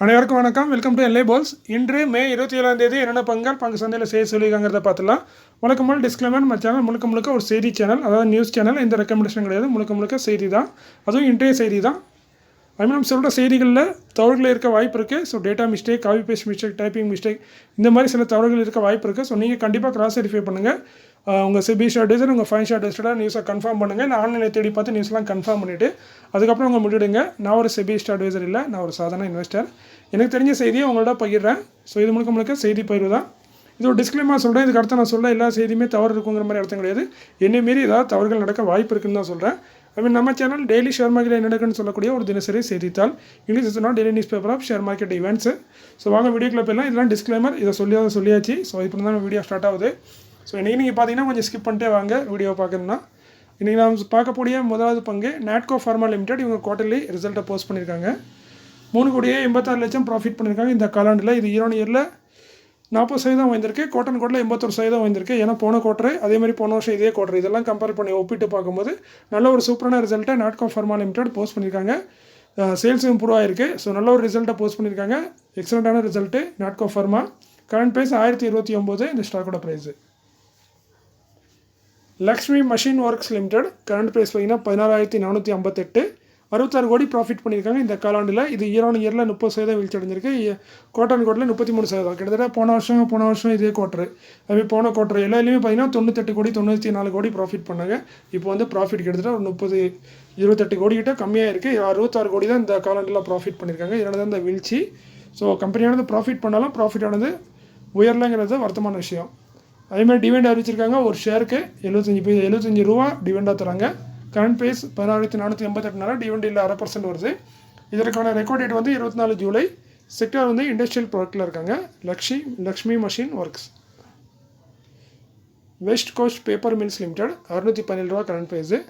அனைவருக்கும் வணக்கம். Welcome to L I balls. இன்று மே 27ஆம் தேதி என்னென்ன பங்கு சந்தையில் செய்ய சொல்லியிருக்காங்கிறத பார்த்துலாம். வழக்கமாக டிஸ்க்ளைமர், நம்ம சேனல் முழுக்க ஒரு செய்தி சேனல், அதாவது நியூஸ் சேனல். எந்த ரெக்கமெண்டேஷன் கிடையாது, முழுக்க செய்தி தான். அதுவும் இன்றைய செய்தி தான். நம்ம சொல்கிற செய்திகளில் தவறுகள் இருக்க வாய்ப்பு இருக்குது. So data mistake, copy paste mistake, typing mistake, இந்த மாதிரி சில தவறுகள் இருக்க வாய்ப்பு இருக்குது. ஸோ நீங்கள் கண்டிப்பாக கிராஸ் வெரிஃபை பண்ணுங்கள். உங்கள் செபி அட்வைசர், உங்கள் ஃபைனான்ஷியல் அட்வைசரோட நியூஸை கன்ஃபார்ம் பண்ணுங்கள். இல்லை ஆன்லைனில் தேடி பார்த்து நியூஸ்லாம் கன்ஃபார்ம் பண்ணிவிட்டு அதுக்கப்புறம் உங்கள் முடிவிடுங்க. நான் ஒரு செபி அட்வைசர் இல்லை, நான் ஒரு சாதாரண இன்வெஸ்டர். எனக்கு தெரிஞ்ச செய்தியை உங்களோட பகிர்றேன். ஸோ இது முழுக்க செய்தி பகிர்வு தான். இது ஒரு டிஸ்க்ளைமர் சொல்கிறேன். இதுக்கு அடுத்து நான் சொல்ல எல்லா செய்தியுமே தவறு இருக்குங்கிற மாதிரி அர்த்தம் கிடையாது. என்னை மீறி ஏதாவது தவறுகள் நடக்க வாய்ப்பு இருக்குன்னு தான் சொல்கிறேன். நம்ம சேனல் டெய்லி ஷேர் மார்க்கெட் என்ன நடக்குன்னு சொல்லக்கூடிய ஒரு தினசரி செய்தித்தாள். இங்கிலீஷ் சொன்னால் daily news paper of share market events. So வாங்க வீடியோக்குள்ள போயிடலாம். இதெல்லாம் டிஸ்க்ளைமர், இதை சொல்லியாச்சு. ஸோ இப்போ தான் வீடியோ ஸ்டார்ட் ஆகுது. ஸோ இன்றைக்கி நீங்கள் பார்த்தீங்கன்னா கொஞ்சம் ஸ்கிப் பண்ணிட்டே வாங்க வீடியோ பார்க்கணுன்னா. இன்றைக்கி நாம் பார்க்கக்கூடிய முதலாவது பங்கு நாட்கோ ஃபார்மா லிமிடெட். இவங்க குவார்ட்டர்லி ரிசல்ட்டை போஸ்ட் பண்ணியிருக்காங்க. 3,86 லட்சம் ப்ராஃபிட் பண்ணியிருக்காங்க இந்த காலாண்டில். இது இயர் 40% வந்திருக்கு. கோட்டன் கோட்டில் 81% வந்திருக்கு. ஏன்னா போன குவார்ட்டர், அதே மாதிரி போன வருஷம் இதே குவார்ட்டர், இதெல்லாம் கம்பேர் பண்ணி ஒப்பிட்டு பார்க்கும்போது நல்ல ஒரு சூப்பரான ரிசல்ட்டை நாட்கோ ஃபார்மா லிமிடெட் போஸ்ட் பண்ணியிருக்காங்க. சேல்ஸ் இம்ப்ரூவ் ஆகிருக்கு. ஸோ நல்ல ஒரு ரிசல்ட்டை போஸ்ட் பண்ணியிருக்காங்க. எக்ஸலண்ட்டான result Natco pharma. Current price 1029 இந்த ஸ்டாக்கோட price. Lakshmi machine works limited current price பார்த்தீங்கன்னா 16,458, 66 கோடி ப்ராஃபிட் பண்ணியிருக்காங்க இந்த காலாண்டில். இது இயரில் 30% வீழ்ச்சி அடைஞ்சிருக்கு. கோட்டன் கோட்டில் 33%. கிட்டத்தட்ட போன வருஷம் இதே குவார்ட்டர், அதுமாதிரி போன குவார்ட்டர் எல்லாத்துலேயுமே பார்த்தீங்கன்னா 98 கோடி 94 கோடி ப்ராஃபிட் பண்ணாங்க. இப்போ வந்து ப்ராஃபிட் கிட்டத்தட்ட ஒரு 28 கோடி கிட்ட கம்மியாக இருக்குது. 66 கோடி தான் இந்த காலாண்டில் ப்ராஃபிட் பண்ணியிருக்காங்க. இதனால தான் இந்த வீழ்ச்சி. ஸோ கம்பெனியானது ப்ராஃபிட் பண்ணாலும் ப்ராஃபிட்டானது உயரலைங்கிறது வருத்தமான விஷயம். அதேமாதிரி டிவிடெண்ட் அறிவிச்சிருக்காங்க. ஒரு ஷேருக்கு 75 ரூபா டிவிடெண்டாக தராங்க. கரண்ட் ப்ரைஸ் 16,488, டிவிடெண்டில் 0.5% வருது. இதற்கான ரெக்கார்ட் டேட் வந்து 24 ஜூலை. செக்டர் வந்து இண்டஸ்ட்ரியல் ப்ராடக்ட்டில் இருக்காங்க. Lakshmi machine works. West coast paper mills limited 617 ரூபா கரண்ட் ப்ரைஸு.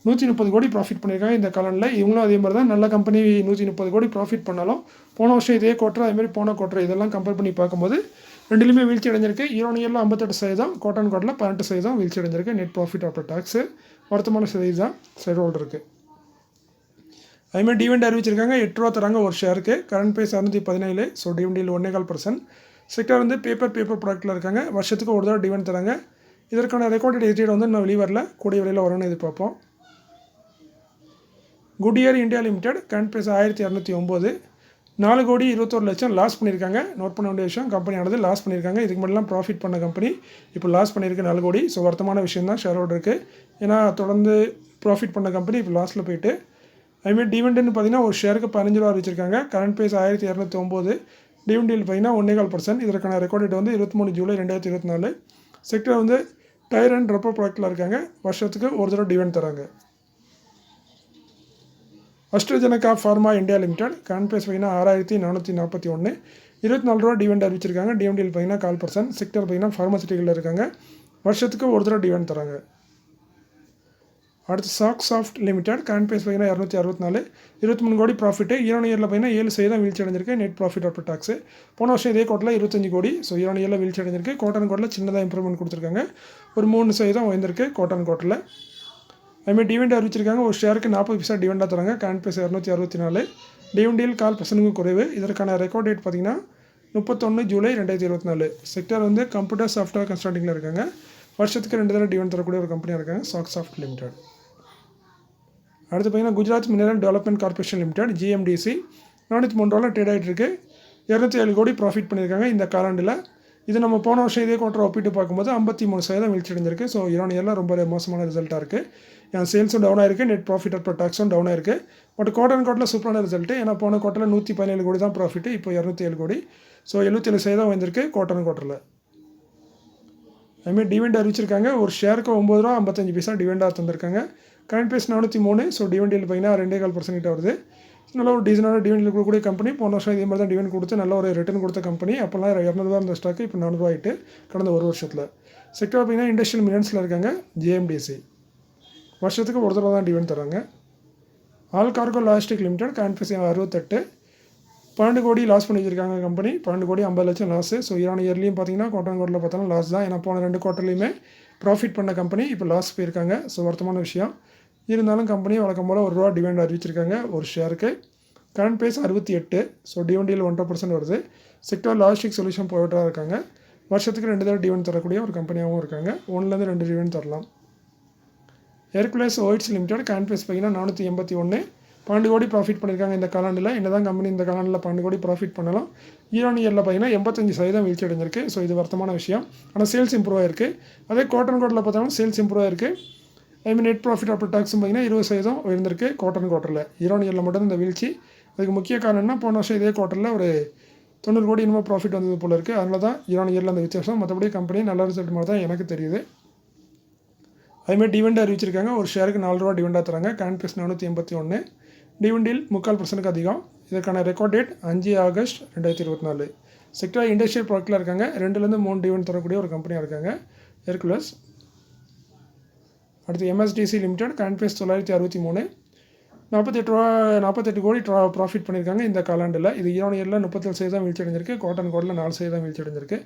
130 கோடி ப்ராஃபிட் பண்ணியிருக்காங்க இந்த காலனில். இவங்களும் அதே மாதிரி தான், நல்ல கம்பெனி. 130 கோடி ப்ராஃபிட் பண்ணாலும் போன வருஷம் இதே குவார்ட்டர், அதேமாதிரி போன குவார்ட்டர், இதெல்லாம் கம்பேர் பண்ணி பார்க்கும்போது ரெண்டுலேயுமே வீழ்ச்சி அடைஞ்சிருக்கு. இயரில் 58%, கோட்டன் கோட்டில் 18% வீழ்ச்சி அடைஞ்சிருக்கு. நெட் ப்ராஃபிட் ஆஃப்டர் டாக்ஸு வருத்தமான செய்தி தான் சைடு ஹோல்டர் இருக்குது. அதுமாதிரி டிவிடெண்ட் அறிவிச்சிருக்காங்க. 8 ரூபா தராங்க ஒரு ஷேருக்கு. Current price 617. ஸோ டிவிடெண்டில் 1.25%. செக்டர் வந்து பேப்பர் ப்ராடக்ட்டில் இருக்காங்க. வருஷத்துக்கு ஒரு தடவை டிவிடெண்ட் தராங்க. இதற்கான ரெக்கார்டட் எக்ஸ்டேட் வந்து இன்னும் வெளியே வரல, கூடிய விலையில் வரும்னு எதிர்பார்ப்போம். Goodyear India limited current price 1209, 4 கோடி 21 லட்சம் லாஸ் பண்ணியிருக்காங்க. நோட் பண்ண வேண்டிய விஷயம், கம்பெனியானது லாஸ் பண்ணியிருக்காங்க. இதுக்கு முன்னாடிலாம் ப்ராஃபிட் பண்ண கம்பெனி இப்போ லாஸ் பண்ணியிருக்கு 4 கோடி. ஸோ வருத்தமான விஷயம் தான் ஷேர் ஹோல்டருக்கு. ஏன்னா தொடர்ந்து ப்ராஃபிட் பண்ண கம்பெனி இப்போ லாஸில் போயிட்டு. அதுமாதிரி டிவிடெண்ட் பார்த்தீங்கன்னா ஒரு ஷேருக்கு 15 ரூபா வச்சுருக்காங்க. கரண்ட் ப்ரைஸ் 1209, டிவிடெண்டில் பார்த்தீங்கன்னா 1.25%. இதற்கான ரெக்கார்ட் டேட் வந்து 23 ஜூலை 2024. செக்டர் வந்து டயர் அண்ட் ரப்பர் ப்ராடக்ட்டில் இருக்காங்க. வருஷத்துக்கு ஒரு தடவை டிவிடெண்ட் தராங்க. AstraZeneca pharma India limited current price பார்த்தீங்கன்னா 6,441, 24 ரூபா டிவிடெண்ட் அறிவிச்சிருக்காங்க. டிவிடெண்டில் பார்த்தீங்கன்னா 0.25%. செக்டர் பார்த்தீங்கன்னா ஃபார்மசிட்டிகளில் இருக்காங்க. வருஷத்துக்கு ஒரு தடவை டிவிடெண்ட் தராங்க. அடுத்து சாஃப்ட் லிமிடெட் கரண்ட் ப்ரைஸ் பார்த்தீங்கன்னா 264, 23 கோடி ப்ராஃபிட்டு. இயரில் பார்த்தீங்கன்னா 7% வீழ்ச்சி அடைஞ்சிருக்கு. Net profit after tax. போன வருஷம் இதே கோட்டில் 25 கோடி. ஸோ இயரில் வீழ்ச்சி அடைஞ்சிருக்கு. கோட்டன் கோட்டில் சின்னதாக இம்ப்ரூவ்மெண்ட் கொடுத்துருக்காங்க. ஒரு 3% வந்திருக்கு கோட்டன் கோட்டில். அதுமாதிரி டிவிடெண்ட் அறிவிச்சிருக்காங்க. ஒரு ஷேருக்கு 40 பைசா டிவிடெண்டாக தராங்க. கரண்ட் ப்ரைஸ் 264, டிவிடெண்டில் 0.25% குறைவு. இதற்கான ரெக்கார்ட் டேட் பார்த்தீங்கன்னா 31 ஜூலை 2024. செக்டர் வந்து கம்ப்யூட்டர் சாஃப்ட்வேர் கன்சல்டிங்கில் இருக்காங்க. வருஷத்துக்கு 2 தடவை டிவிடெண்ட் தரக்கூடிய ஒரு கம்பெனியாக இருக்காங்க. Soft limited. அடுத்து பார்த்தீங்கன்னா Gujarat mineral development corporation limited GMDC $403 trade ஆகிட்டு இருக்கு. 207 கோடி ப்ராஃபிட் பண்ணியிருக்காங்க இந்த காலாண்டில். இது நம்ம போன வருஷம் இதே குவார்ட்டர் ஒப்பிட்டு பார்க்கும்போது 53% வீழ்ச்சி அடைஞ்சிருக்கு. ஸோ இயரில் ரொம்ப மோசமான ரிசல்ட்டாக இருக்குது. என் சேல்ஸும் டவுன் ஆயிருக்கு. நெட் ப்ராஃபிட் ஆஃப்டர் டாக்ஸும் டவுன் ஆயிருக்கு. பட் கோட்டன் கோட்டில் சூப்பரான ரிசல்ட்டு. ஏன்னா போன குவார்ட்டரில் 117 கோடி தான் ப்ராஃபிட்டு, இப்போ 207 கோடி. ஸோ 77% வந்திருக்கு கோட்டன் கோட்டரில். அதுமாதிரி டிவிடெண்ட் அறிவிச்சிருக்காங்க. ஒரு ஷேருக்கு 9 ரூபா 55 பைசா டிவிடெண்டாக தந்திருக்காங்க. Current price 403. ஸோ டிவிடெண்டில் பார்த்தீங்கன்னா 2.25% கிட்ட வருது. நல்ல ஒரு டீசனான டிவிடெண்ட் கொடுக்கக்கூடிய கம்பெனி. போன வருஷம் இதே மாதிரி தான் டிவிடெண்ட் கொடுத்து நல்ல ஒரு ரிட்டர்ன் கொடுத்த கம்பெனி. அப்போல்லாம் 200 ரூபா இருந்த ஸ்டாக்கு இப்போ 400 ஆகிட்டு கடந்த ஒரு வருஷத்தில். செக்டர் பார்த்தீங்கன்னா இண்டஸ்ட்ரியல் மினரல்ஸில் இருக்காங்க. GMDC வருஷத்துக்கு ஒரு தடவை தான் டிவிடெண்ட் தராங்க. All cargo logistic limited current price 68, 12 கோடி லாஸ் பண்ணி வச்சிருக்காங்க கம்பெனி. 12 கோடி 50 லட்சம் லாஸு. ஸோ இயர்லையும் பார்த்தீங்கன்னா கோட்டன் கோட்டில் பார்த்தாலும் லாஸ் தான். ஏன்னா போன 2 குவார்ட்டர்லையுமே ப்ராஃபிட் பண்ண கம்பெனி இப்போ லாஸ் போயிருக்காங்க. ஸோ வருத்தமான விஷயம். இருந்தாலும் கம்பெனி வழக்கம் போல் 1 ரூபா டிவிடெண்ட் அறிவிச்சிருக்காங்க ஒரு ஷேருக்கு. Current price 68. ஸோ டிவிடெண்டில் 1.5% வருது. செக்டார் லாஜிஸ்டிக் சொல்யூஷன் ப்ரொவைடராக இருக்காங்க. வருஷத்துக்கு 2 தடவை டிவிடெண்ட் தரக்கூடிய ஒரு கம்பெனியாகவும் இருக்காங்க. 1லேருந்து 2 டிவிடெண்ட் தரலாம். Hercules whites limited current price பார்த்தீங்கன்னா 481, 12 கோடி ப்ராஃபிட் பண்ணியிருக்காங்க இந்த காலாண்டில். என்னதான் கம்பெனி இந்த காலாண்டில் 12 கோடி ப்ராஃபிட் பண்ணலாம், இயர் பார்த்தீங்கன்னா 85% வீழ்ச்சி அடைஞ்சிருக்கு. ஸோ இது வருத்தமான விஷயம். ஆனால் சேல்ஸ் இம்ப்ரூவ் ஆயிருக்கு. அதே குவார்டரில் பார்த்தோம்னா சேல்ஸ் இம்ப்ரூவ் ஆயிருக்கு. நெட் ப்ராஃபிட் ஆஃப்டர் டாக்ஸும் பார்த்தீங்கன்னா 20% உயர்ந்திருக்கு குவார்ட்டரில். இயர் மட்டும் இந்த வீழ்ச்சி. அதுக்கு முக்கிய காரணம்னா போன வருஷம் இதே குவார்ட்டரில் ஒரு 90 கோடி இன்னமும் ப்ராஃபிட் வந்தது போல இருக்குது. அதனால தான் இயர் அந்த வித்தியாசம். மற்றபடி கம்பெனி நல்ல ரிசல்ட் மாதிரி தான் எனக்கு தெரியுது. அதுமாதிரி டிவிடெண்ட் அறிவிச்சிருக்காங்க. ஒரு ஷேருக்கு 4 ரூபா டிவிடெண்டாக தராங்க. Current price 481. டிவிடெண்டில் 3/4% அதிகம். இதற்கான record date 5 August 2024. Sector industrial ப்ராடக்ட்டில் இருக்காங்க. 2லேருந்து 3 டிவிடெண்ட் தரக்கூடிய ஒரு கம்பெனியாக இருக்காங்க ஹெர்குலஸ். அடுத்து எம்எஸ்டிசி லிமிடெட் கரண்ட் ப்ரைஸ் 963, 48 கோடி ப்ராஃபிட் பண்ணியிருக்காங்க இந்த காலாண்டில். இது இயரில் 37% வீழ்ச்சி அடைஞ்சிருக்கு. குவார்ட்டரில் 4% வீழ்ச்சி அடைஞ்சிருக்கு.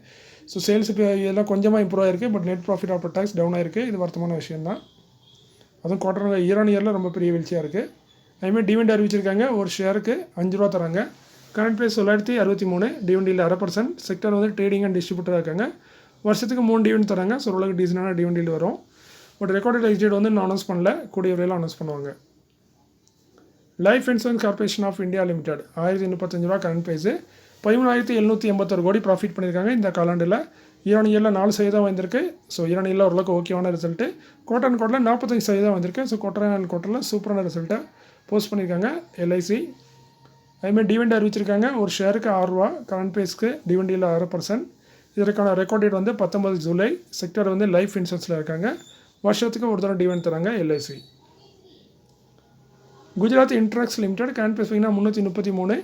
ஸோ சேல்ஸ் எல்லாம் கொஞ்சமாக இம்ப்ரூவ் ஆயிருக்கு. But net profit after tax down ஆயிருக்கு. இது வருத்தமான விஷயம் தான். அதுவும் குவார்ட்டர் இயரில் ரொம்ப பெரிய வீழ்ச்சியாக இருக்குது. அதுமாதிரி டிவிடெண்ட் அறிவிச்சிருக்காங்க. ஒரு ஷேருக்கு 5 ரூபா தராங்க. கரண்ட் ப்ரைஸ் 963, டிவிடெண்டில் 1/2%. செக்டர் ட்ரேடிங் அண்ட் டிஸ்ட்ரிபியூட்டராக இருக்காங்க. வருஷத்துக்கு 3 டிவிடெண்ட் தராங்க. ஸோ ஓரளவுக்கு டீசெண்டான டிவிடெண்ட் வரும். பட் ரெக்கார்டட் எக்ஸ்டேட் இன்னும் அனௌன்ஸ் பண்ணல, கூடிய விரைவில் அனௌன்ஸ் பண்ணுவாங்க. Life insurance corporation of India limited 1035 ரூபா கரண்ட் ப்ரைஸு. 13,781 கோடி ப்ராஃபிட் பண்ணியிருக்காங்க இந்த காலாண்டில். இயரில் 4% வந்திருக்கு. ஸோ இயரில் ஓரளவுக்கு ஓகேவான ரிசல்ட்டு. குவார்ட்டரில் 45% வந்திருக்கு. ஸோ குவார்ட்டரில் சூப்பரான ரிசல்ட்டை போஸ்ட் பண்ணியிருக்காங்க எல்ஐசி. அதுமாதிரி டிவிடெண்ட் அறிவிச்சிருக்காங்க. ஒரு ஷேருக்கு 6 ரூபா. கரண்ட் ப்ரைஸ்க்கு டிவிடெண்டில் 1/2%. இதற்கான record date 19 July. Sector life இன்சூரன்ஸில் இருக்காங்க. வருஷத்துக்கு ஒரு தடவை டிவிடெண்ட் தராங்க LIC. Gujarat Intrux limited current price பார்த்தீங்கன்னா 333,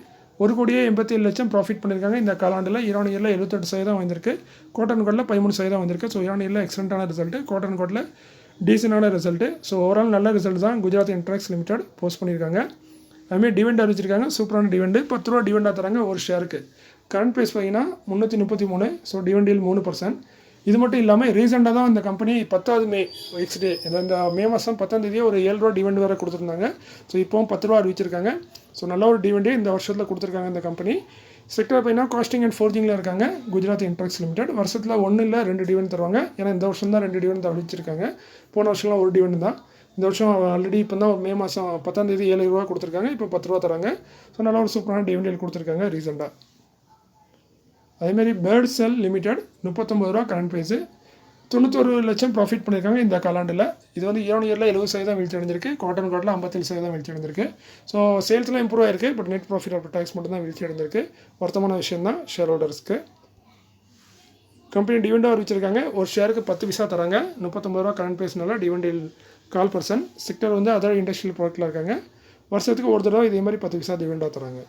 1,87,00,000 ப்ராஃபிட் பண்ணியிருக்காங்க இந்த காலாண்டில். இயரில் 78% வந்திருக்கு. குவார்ட்டரில் 13% வந்திருக்கு. ஸோ இயரில் எக்ஸலண்ட்டான ரிசல்ட்டு. குவார்ட்டரில் டீசெண்டான ரிசல்ட்டு. ஸோ ஓவரால் நல்ல ரிசல்ட் தான் குஜராத் இன்ட்ராக்ஸ் லிமிடெட் போஸ்ட் பண்ணியிருக்காங்க. அதுமாதிரி டிவிடெண்ட் அறிவிச்சிருக்காங்க. சூப்பரான டிவிடெண்ட் 10 ரூபா டிவிடெண்டாக தராங்க ஒரு ஷேருக்கு. கரண்ட் ப்ரைஸ் பார்த்தீங்கன்னா 333. ஸோ டிவிடெண்டில் 3%. இது மட்டும் இல்லாமல் ரீசெண்டாக தான் இந்த கம்பெனி 10வது மே டே இந்த மே மாதம் 10ஆம் தேதியே ஒரு 7 ரூபா டிவிடெண்ட் வேறு கொடுத்துருந்தாங்க. ஸோ இப்போவும் 10 ரூபா அறிவிச்சிருக்காங்க. ஸோ நல்ல ஒரு டிவிடெண்டே இந்த வருஷத்தில் கொடுத்துருக்காங்க இந்த கம்பெனி. செக்டர் பார்த்தீங்கன்னா காஸ்டிங் அண்ட் ஃபோர்ஜிங்கில் இருக்காங்க குஜராத் இன்ட்ராக்ஸ் லிமிடெட். வருஷத்தில் 1 இல்லை 2 டிவிடெண்ட் தருவாங்க. ஏன்னா இந்த வருஷம் தான் 2 டிவிடெண்ட் அறிவிச்சிருக்காங்க. போன வருஷம்லாம் ஒரு டிவிடெண்ட் தான். இந்த வருஷம் ஆல்ரெடி இப்போ தான் மே மாதம் 10ஆம் தேதி 7 ரூபா கொடுத்துருக்காங்க. இப்போ 10 ரூபா தராங்க. ஸோ நல்ல ஒரு சூப்பரான டிவிடெண்ட் கொடுத்துருக்காங்க ரீசெண்டாக. அதேமாதிரி பேர்ட் செல் லிமிடெட் 39 ரூபா கரண்ட் ப்ரைஸு. 91 லட்சம் ப்ராஃபிட் பண்ணியிருக்காங்க இந்த காலாண்டில். இது இயரில் 70% வீழ்ச்சி அடைஞ்சிருக்கு. குவார்ட்டரில் 57% வீழ்ச்சி அடைஞ்சிருக்கு. ஸோ சேல்ஸ்லாம் இம்ப்ரூவ் ஆயிருக்கு. But net profit after tax மட்டும் தான் வீழ்ச்சி அடைஞ்சிருக்கு. வருத்தமான விஷயம் தான் ஷேர் ஹோல்டர்ஸ்க்கு. கம்பெனி டிவிடெண்ட் அறிவிச்சிருக்காங்க. ஒரு ஷேருக்கு 10 பைசா தராங்க. 39 ரூபா கரண்ட் ப்ரைஸ்னால டிவிடெண்டில் 1/4%. செக்டர் அதர் இண்டஸ்ட்ரியல் ப்ராடக்ட்டில் இருக்காங்க. வருஷத்துக்கு ஒரு தடவை இதே மாதிரி 10 பைசா டிவிடெண்டாக தராங்க.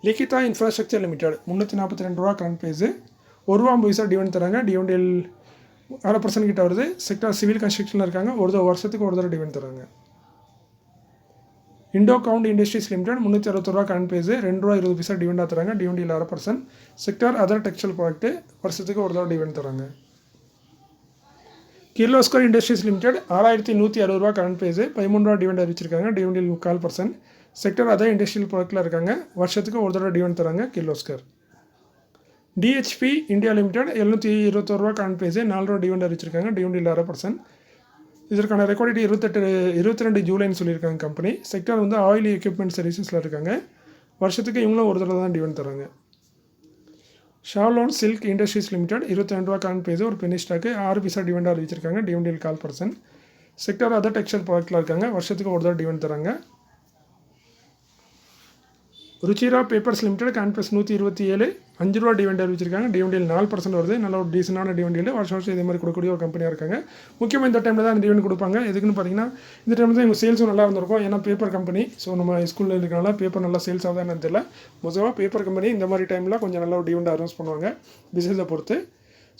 லிகிதா இன்ஃப்ராஸ்ட்ரக்சர் லிமிடெட் 342 ரூபா கரண்ட் ப்ரைஸு. 1 ரூபா 50 பைசா டிவிடெண்ட் தராங்க. டிவிடெண்டில் 1/2% கிட்ட வருது. செக்டர் சிவில் கன்ஸ்ட்ரக்ஷனில் இருக்காங்க. வருஷத்துக்கு ஒரு தடவை டிவிடெண்ட் தராங்க. இண்டோ கவுண்ட் இண்டஸ்ட்ரீஸ் லிமிடெட் 361 ரூபா கரண்ட் ப்ரைஸு. 2 ரூபா 20 பைசா டிவிடெண்டாக தராங்க. டிவிடெண்டில் 1/2%. Sector other textile product. வருஷத்துக்கு ஒரு தடவை டிவிடெண்ட் தராங்க. கிர்லோஸ்கர் இண்டஸ்ட்ரீஸ் லிமிடெட் 6160 ரூபா கரண்ட் ப்ரைஸு. 13 ரூபா டிவிடெண்ட் அறிவிச்சிருக்காங்க. டிவிடெண்டில் 1/4%. செக்டர் அதர் இண்டஸ்ட்ரியல் ப்ராடக்ட்டில் இருக்காங்க. வருஷத்துக்கு ஒரு தடவை டிவிடெண்ட் தராங்க கிர்லோஸ்கர். டிஹெச்பி இந்தியா லிமிடெட் 721 ரூபா கரண்ட் ப்ரைஸு. 4 ரூபா டிவிடெண்ட் அறிவிச்சிருக்காங்க. டிவிடெண்டில் 1/2%. இதற்கான ரெக்கார்ட் 22 ஜூலைன்னு சொல்லியிருக்காங்க கம்பெனி. செக்டர் ஆயில் எக்யூப்மெண்ட் சர்வீசஸில் இருக்காங்க. வருஷத்துக்கு இவங்களும் ஒரு தடவை தான் டிவிடெண்ட் தராங்க. ஷாவ்லான் சில்க் இண்டஸ்ட்ரீஸ் லிமிடெட் 22 ரூபா கரண்ட் ப்ரைஸு. ஒரு பெனி ஸ்டாக்கு 6 பைசா டிவிடெண்ட் அறிவிச்சிருக்காங்க. டிவிடெண்டில் 1/4%. செக்டர் அதர் டெக்ஸ்டைல் ப்ராடக்ட்டில் இருக்காங்க. வருஷத்துக்கு ஒரு தடவை டிவிடெண்ட் தராங்க. Ruchira papers limited current price 127, 5 ரூபா டிவிடெண்ட் அறிவிச்சிருக்காங்க. டிவிடெண்டில் 4% வருது. நல்ல ஒரு டீசெண்டான டிவிடெண்ட். வருஷம் இதே மாதிரி கொடுக்கக்கூடிய ஒரு கம்பெனியாக இருக்காங்க. முக்கியமாக இந்த டைமில் தான் டிவிடெண்ட் கொடுப்பாங்க. எதுக்குன்னு பார்த்தீங்கன்னா இந்த டைமில் தான் எங்கள் சேல்ஸும் நல்லா இருந்திருக்கும். ஏன்னா பேப்பர் கம்பெனி. ஸோ நம்ம ஸ்கூலில் இருக்கிறனால பேப்பர் நல்லா சேல்ஸ் ஆகுதா என்னன்னு தெரியல. மொத்தமாக பேப்பர் கம்பெனி இந்த மாதிரி டைமில் கொஞ்சம் நல்ல ஒரு டிவிடெண்ட் அனௌன்ஸ் பண்ணுவாங்க பிஸ்னஸை பொறுத்து.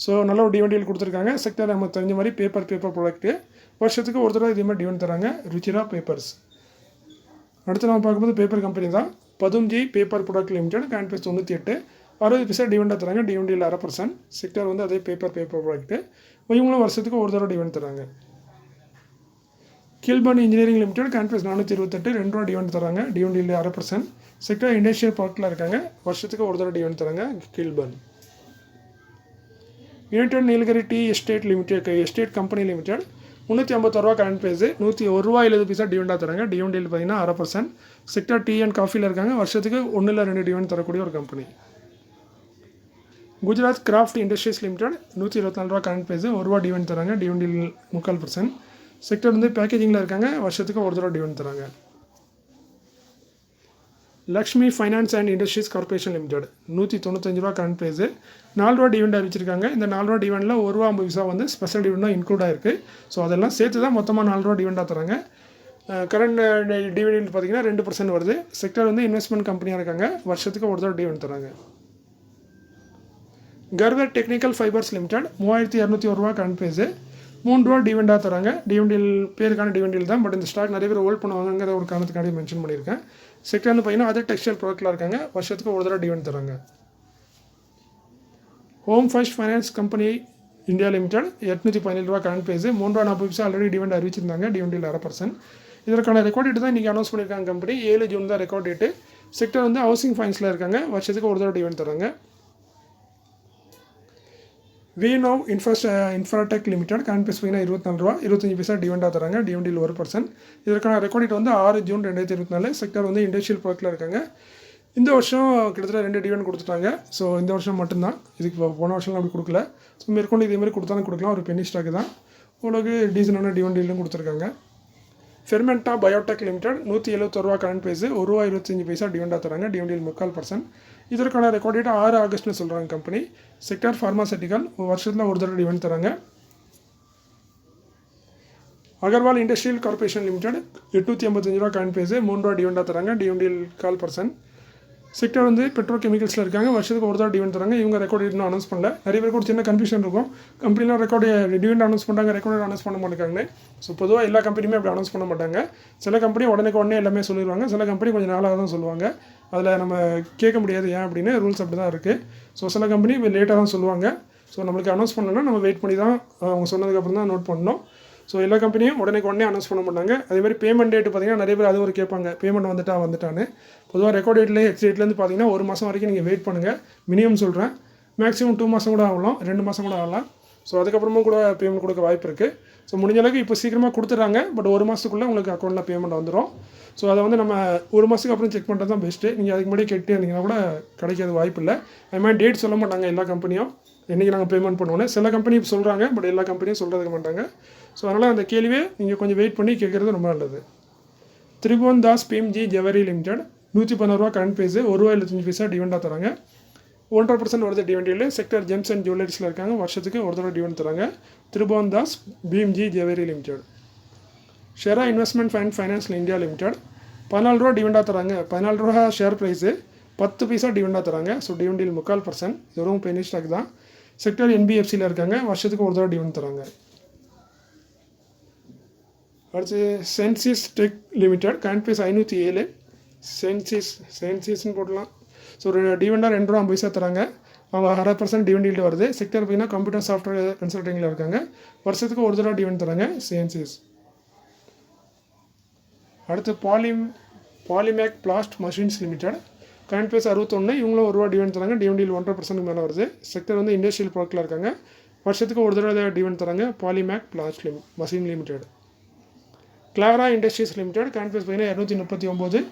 ஸோ நல்ல ஒரு டிவிடெண்ட் கொடுத்துருக்காங்க. செக்டர் நமக்கு தெரிஞ்ச மாதிரி பேப்பர் ப்ராடக்ட்டு. வருஷத்துக்கு ஒரு தடவை இதே மாதிரி டிவிடெண்ட் தராங்க ருச்சிரா பேப்பர்ஸ். அடுத்து நம்ம பார்க்கும்போது பேப்பர் கம்பெனி தான். Padmaji paper product limited current price 98, 60 paisa டிவிடெண்டாக தராங்க. டிவிடெண்டில் 1/2%. செக்டர் அதே பேப்பர் ப்ராடக்ட்டு. இவங்களும் வருஷத்துக்கு ஒரு தடவை டிவிடெண்ட் தராங்க. கீல்பன் இன்ஜினியரிங் லிமிடெட் கான்ஃபரன்ஸ் 428 2 ரூபா டிவிடெண்ட் தராங்க, டிவிடெண்ட் 1/2%. செக்டர் இண்டஸ்ட்ரியல் பார்க்கில் இருக்காங்க, வருஷத்துக்கு ஒரு தடவை டிவிடெண்ட் தராங்க கீல்பன். United Nilgiri tea estate limited estate company limited 356 ரூபா கரண்ட் ப்ரைஸு, 101 ரூபா 70 பைசா டிவிடெண்டாக தராங்க, டிவிடெண்ட் பார்த்தீங்கன்னா 1/2%. செக்டர் டீ அண்ட் காஃபியில் இருக்காங்க, வருஷத்துக்கு 1 இல்லை 2 டிவிடெண்ட் தரக்கூடிய ஒரு company. Gujarat craft industries limited 124 ரூபா கரண்ட் ப்ரைஸு, 1 ரூபா டிவிடெண்ட் தராங்க, டிவிடெண்ட் 3/4%. செக்டர் வந்து பேக்கேஜிங்கில் இருக்காங்க, வருஷத்துக்கு ஒரு தடவை டிவிடெண்ட் தராங்க. Lakshmi finance and industries corporation limited 195 ரூபா கரண்ட் ப்ரைஸு, 4 ரூபா டிவிடெண்ட் அறிவிச்சிருக்காங்க. இந்த 4 ரூபா டிவிடெண்டில் 1 ரூபா 50 பைசா வந்து ஸ்பெஷல் டிவிடெண்டாக இன்க்ளூட் ஆயிருக்கு. ஸோ அதெல்லாம் சேர்த்து தான் மொத்தமாக 4 ரூபா டிவிடெண்டாக தராங்க. கரண்ட் டிவிடெண்ட் பார்த்தீங்கன்னா 2% வருது. செக்டர் வந்து இன்வெஸ்ட்மெண்ட் கம்பெனியாக இருக்காங்க, வருஷத்துக்கு ஒரு தடவை டிவிடெண்ட் தராங்க. கர்வர் டெக்னிக்கல் ஃபைபர்ஸ் லிமிடெட் 3201 ரூபா கரண்ட் ப்ரைஸு, 3 ரூபா டிவிடெண்டாக தராங்க. டிவிடெண்ட் பேருக்கான டிவிடெண்ட் தான், பட் இந்த ஸ்டாக் நிறைய பேர் ஹோல்ட் பண்ணுவாங்கிற ஒரு காரணத்துக்காண்டி மென்ஷன் பண்ணியிருக்கேன். செக்டர் வந்து பார்த்தீங்கன்னா அதர் டெக்ஸ்டைல் ப்ராடக்ட்டில் இருக்காங்க, வருஷத்துக்கு ஒரு தடவை டிவிடெண்ட் தராங்க. Home first finance company India limited 817 ரூபா கரண்ட் ப்ரைஸு, 3 ரூபா 40 பைசா ஆல்ரெடி டிவிடெண்ட் அறிவிச்சிருந்தாங்க, டிவிடெண்ட் 1/2%. இதற்கான ரெக்கார்ட் டேட் தான் இன்றைக்கி அனௌன்ஸ் பண்ணியிருக்காங்க கம்பெனி, 7 ஜூன் தான் ரெக்கார்ட் டேட்டு. செக்டர் வந்து ஹவுசிங் ஃபைனான்ஸில் இருக்காங்க, வருஷத்துக்கு ஒரு தடவை டிவிடெண்ட் தராங்க. வினோவ் இன்ஃப்ராடெக் லிமிடெட் கரண்ட் ப்ரைஸ் பார்த்தீங்கன்னா 24 ரூபா 25 பைசா டிவிடெண்டாக தராங்க, டிவிடெண்ட் 1%. இதற்கான ரெக்கார்ட் டேட் வந்து 6 ஜூன் 2024. செக்டர் வந்து இண்டஸ்ட்ரியல் பார்க்கில் இருக்காங்க. இந்த வருஷம் கிட்டத்தட்ட 2 டிவிடெண்ட் கொடுத்துட்டாங்க. ஸோ இந்த வருஷம் மட்டும்தான், இதுக்கு போன வருஷம்லாம் அப்படி கொடுக்கல. ஸோ மேற்கொண்டு இதேமாதிரி கொடுத்தாலும் கொடுக்கலாம், ஒரு பென்னி ஸ்டாக்கு தான். உங்களுக்கு டீசனான டிவிடெண்டும் கொடுத்துருக்காங்க. ஃபெர்மெண்டா பயோடெக் லிமிடெட் 171 ரூபா கரண்ட் ப்ரைஸு, 1 ரூபா 25 பைசா டிவிடெண்டாக தராங்க, டிவிடெண்ட் 3/4%. இதற்கான ரெக்கார்ட் டேட் 6 ஆகஸ்ட்னு சொல்கிறாங்க கம்பெனி. செக்டர் ஃபார்மாசூட்டிக்கல் வருஷத்தில் ஒரு தடவை டிவிடெண்ட் தராங்க. அகர்வால் இண்டஸ்ட்ரியல் கார்பரேஷன் லிமிடெட் 885 ரூபா கரண்ட் ப்ரைஸு, 3 ரூபா டிவிடெண்டாக தராங்க, டிவிடெண்ட் 1/4%. செக்டர் வந்து பெட்ரோ கெமிக்கல்ஸில் இருக்காங்க, வருஷத்துக்கு ஒரு தடவை டிவிடெண்ட் தராங்க. இவங்க ரெக்கார்ட் இன்னும் அனௌன்ஸ் பண்ணல. நிறைய பேருக்கு ஒரு சின்ன கன்ஃபியூஷன் இருக்கும், கம்பெனிலாம் ரெக்கார்டு டிவிடெண்ட் அனௌன்ஸ் பண்ணுறாங்க, ரெக்கார்டு அனௌன்ஸ் பண்ண மாட்டாங்க. ஸோ பொதுவாக எல்லா கம்பெனியுமே அப்படி அனௌன்ஸ் பண்ண மாட்டாங்க. சில கம்பெனி உடனே எல்லாமே சொல்லிடுவாங்க, சில கம்பெனி கொஞ்சம் நாளாக தான் சொல்லுவாங்க. அதில் நம்ம கேட்க முடியாது ஏன் அப்படின்னு, ரூல்ஸ் அப்படி தான் இருக்குது. ஸோ சில கம்பெனி லேட்டாக தான் சொல்லுவாங்க. ஸோ நம்மளுக்கு அனௌன்ஸ் பண்ணணும்னா நம்ம வெயிட் பண்ணி தான் அவங்க சொன்னதுக்கப்புறம் தான் நோட் பண்ணணும். ஸோ எல்லா கம்பெனியும் உடனே அனௌன்ஸ் பண்ண மாட்டாங்க. அதேமாதிரி பேமெண்ட் டேட் பார்த்திங்கன்னா நிறைய பேர் அது ஒரு கேட்பாங்க, பேமெண்ட் வந்துட்டான்னு. பொதுவாக ரெக்கார்ட் டேட்லேயே எக்ஸ்டேட்லேருந்து பார்த்தீங்கன்னா 1 மாதம் வரைக்கும் நீங்கள் வெயிட் பண்ணுங்கள். மினிமம் சொல்கிறேன், மேக்ஸிமம் 2 மாதம் கூட ஆகலாம், 2 மாதம் கூட ஆகலாம். ஸோ அதுக்கப்புறமும் கூட பேமெண்ட் கொடுக்க வாய்ப்பு இருக்குது. ஸோ முடிஞ்ச அளவுக்கு இப்போ சீக்கிரமாக கொடுத்துட்றாங்க, பட் 1 மாதத்துக்குள்ளே உங்களுக்கு அக்கௌண்ட்டில் பேமெண்ட் வந்துடும். ஸோ அதை வந்து நம்ம 1 மாதத்துக்கு அப்புறம் செக் பண்ணுறது தான் பெஸ்ட்டு. நீங்கள் அதுக்கு முன்னாடி கேட்டே இருந்தீங்கன்னா கூட கிடைக்காத வாய்ப்பு இல்லை. அதுமாதிரி டேட் சொல்ல மாட்டாங்க எல்லா கம்பெனியும், என்றைக்கு நாங்கள் பேமெண்ட் பண்ணுவோன்னு. சில கம்பெனி சொல்கிறாங்க, பட் எல்லா கம்பெனியும் சொல்கிறதுக்கு மாட்டாங்க. ஸோ அதனால் அந்த கேள்வியை நீங்கள் கொஞ்சம் வெயிட் பண்ணி கேட்குறது ரொம்ப நல்லது. திரிபுவன் தாஸ் பிஎம்ஜி ஜுவல்லரி லிமிடெட் 116 ரூபா கரண்ட் ப்ரைஸு, 1 ரூபா 75 பைசா டிவிடெண்டாக தராங்க, 1.5% வருது டிவிடெண்டில். செக்டர் ஜெம்ஸ் அண்ட் ஜுவல்லரிஸில் இருக்காங்க, வருஷத்துக்கு ஒரு தடவை டிவிடெண்ட் தராங்க. Tribhovan Das Bhimji jewellery limited. Sera investment finance India limited 14 ரூபா டிவிடெண்டாக தராங்க, 14 ரூபா ஷேர் ப்ரைஸு, 10 பைசா டிவிடெண்டாக தராங்க. So dividend 3/4%. இது வரும் பெனி ஸ்டாக் தான். செக்டர் என்பிஎஃப்சியில் இருக்காங்க, வருஷத்துக்கு ஒரு தடவை டிவிடெண்ட் தராங்க. அடுத்து சென்சிஸ் டெக் லிமிடெட் கரண்ட் ப்ரைஸ் 507, சென்சிஸ்ன்னு போடலாம். ஸோ டிவிடெண்டாக 2 ரூபா 50 பைசா தராங்க, அவங்க 1/2% டிவிடெண்ட் வருது. செக்டர் பார்த்தீங்கன்னா கம்ப்யூட்டர் சாஃப்ட்வேர் கன்சல்டிங்கில் இருக்காங்க, வருஷத்துக்கு ஒரு தடவை டிவிடெண்ட் தராங்க சென்சிஸ். அடுத்து Polymac plast machines limited current price 61, இவங்களும் 1 ரூபா டிவிடெண்ட் தராங்க, டிவிடெண்ட் 1.5% மேலே வருது. செக்டர் வந்து இண்டஸ்ட்ரியல் ப்ராடக்ட்டில் இருக்காங்க, வருஷத்துக்கு ஒரு தடவை டிவிடெண்ட் தராங்க. Polymac plast machine limited. Clara industries limited current price பார்த்தீங்கன்னா 239.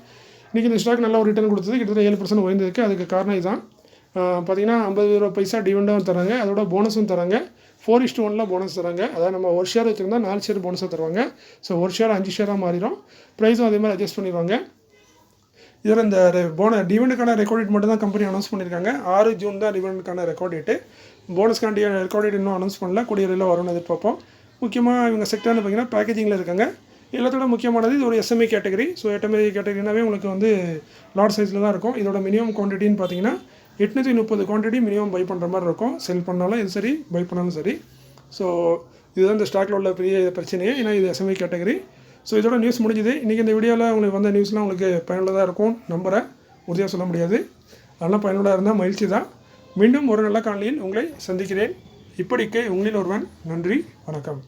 இன்றைக்கி இந்த ஸ்டாக் நல்ல ஒரு ரிட்டர்ன் கொடுத்தது, கிட்டத்தட்ட 7% உயர்ந்ததுக்கு. அதுக்கு காரணம் இதுதான். பார்த்தீங்கன்னா 50 பைசா டிவிடெண்டும் தராங்க, அதோட போனஸும் தராங்க. 4:1 போனஸ் தராங்க. அதாவது நம்ம ஒரு ஷேர் வச்சுருந்தா 4 ஷேர் போனஸாக தருவாங்க. ஸோ ஒரு ஷேர் 5 ஷேராக மாறிடும். ப்ரைஸும் அதே மாதிரி அட்ஜஸ்ட் பண்ணிடுவாங்க. இதில் இந்த டிவிடெண்டுக்கான ரெக்கார்ட் டேட் மட்டும் தான் கம்பெனி அனௌன்ஸ் பண்ணியிருக்காங்க. 6 ஜூன் தான் டிவிடெண்டுக்கான ரெக்கார்ட் டேட்டு. போனஸ்க்கான ரெக்கார்ட் டேட் இன்னும் அனௌன்ஸ் பண்ணல, கூடிய விரைவில் வரும்னு எதிர்பார்ப்போம். முக்கியமாக இவங்க செக்டர்னு பார்த்தீங்கன்னா பேக்கேஜிங்கில் இருக்காங்க. எல்லாத்தோட முக்கியமானது இது ஒரு எஸ்எம்இ கேட்டகரி. ஸோ எஸ்எம்இ கேட்டகரினாவே உங்களுக்கு வந்து லார்ஜ் சைஸில் தான் இருக்கும். இதோட மினிமம் குவான்டிட்டின்னு பார்த்தீங்கன்னா 830 குவான்டிட்டி மினிமம் பை பண்ணுற மாதிரி இருக்கும். செல் பண்ணாலும் இது சரி, பை பண்ணாலும் சரி. ஸோ இதுதான் இந்த ஸ்டாக்கில் உள்ள பெரிய பிரச்சனையே, ஏன்னா இது எஸ்எம்இ கேட்டகரி. ஸோ இதோட நியூஸ் முடிஞ்சுது. இன்றைக்கி இந்த வீடியோவில் உங்களுக்கு வந்த நியூஸ்லாம் உங்களுக்கு பயனுள்ளதாக இருக்கும் நம்புகிறேன், உறுதியாக சொல்ல முடியாது. அதெல்லாம் பயனுள்ளதாக இருந்தால் மகிழ்ச்சி தான். மீண்டும் ஒரு நல்ல காணொளியில் உங்களை சந்திக்கிறேன். இப்படிக்கு உங்களில் ஒருவன். நன்றி, வணக்கம்.